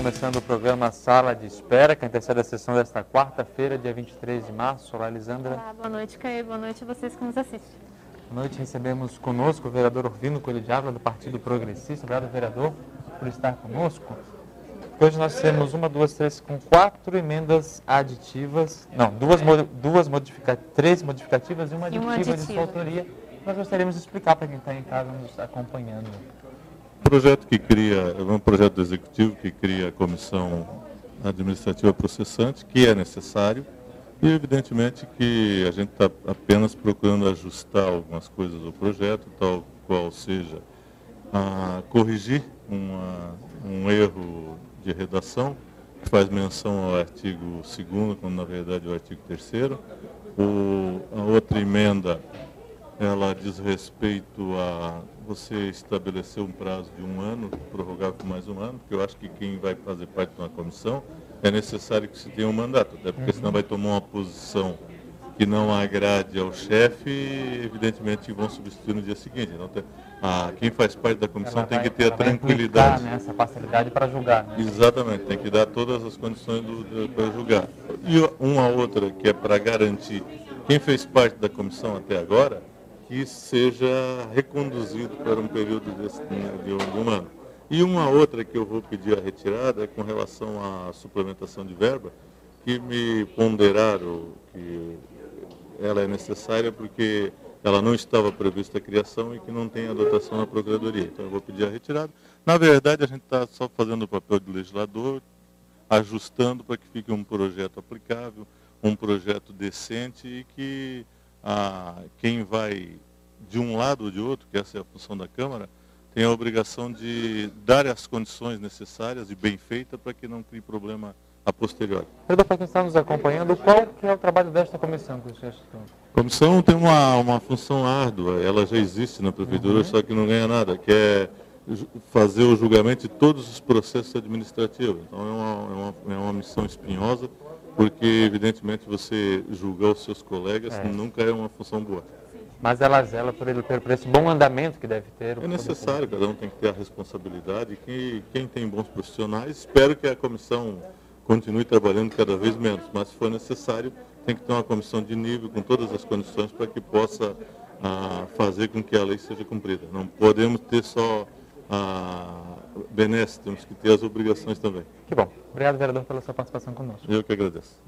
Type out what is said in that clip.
começando o programa Sala de Espera, que é a terceira sessão desta quarta-feira, dia 23 de março. Olá, Elisandra. Olá, boa noite, Caio. Boa noite a vocês que nos assistem. Boa noite, recebemos conosco o vereador Orvino Coelho de Ávila, do Partido Progressista. Obrigado, vereador, por estar conosco. Hoje nós temos com 4 emendas aditivas, não, três modificativas e uma aditiva de sua autoria. Nós gostaríamos de explicar para quem está em casa nos acompanhando. Projeto que cria, é um projeto do Executivo que cria a Comissão Administrativa Processante, que é necessário, e evidentemente que a gente está apenas procurando ajustar algumas coisas do projeto, tal qual seja corrigir um erro de redação, que faz menção ao artigo 2º, quando na verdade é o artigo 3º. A outra emenda, ela diz respeito a você estabelecer um prazo de 1 ano, prorrogar por mais 1 ano, porque eu acho que quem vai fazer parte de uma comissão é necessário que se tenha um mandato, até porque senão vai tomar uma posição que não agrade ao chefe e evidentemente vão substituir no dia seguinte. Então, quem faz parte da comissão tem que ter a tranquilidade. Implicar, né, essa facilidade para julgar. Né? Exatamente, tem que dar todas as condições para julgar. E uma outra que é para garantir quem fez parte da comissão até agora, que seja reconduzido para um período de 1 ano. E uma outra que eu vou pedir a retirada é com relação à suplementação de verba, que me ponderaram que ela é necessária porque ela não estava prevista a criação e que não tem a dotação na Procuradoria. Então eu vou pedir a retirada. Na verdade, a gente está só fazendo o papel de legislador, ajustando para que fique um projeto aplicável, um projeto decente e que quem vai de um lado ou de outro, que essa é a função da Câmara, tem a obrigação de dar as condições necessárias e bem feita para que não crie problema a posteriori. Para quem está nos acompanhando, qual que é o trabalho desta comissão que vocês estão? A comissão tem uma função árdua, ela já existe na Prefeitura, só que não ganha nada, que é fazer o julgamento de todos os processos administrativos. Então é uma missão espinhosa, porque evidentemente você julgar os seus colegas nunca é uma função boa. Mas ela zela por esse bom andamento que deve ter. É necessário, cada um tem que ter a responsabilidade. Quem tem bons profissionais, espero que a comissão continue trabalhando cada vez menos, mas se for necessário, tem que ter uma comissão de nível com todas as condições para que possa fazer com que a lei seja cumprida. Não podemos ter só benesses, temos que ter as obrigações também. Que bom. Obrigado, vereador, pela sua participação conosco. Eu que agradeço.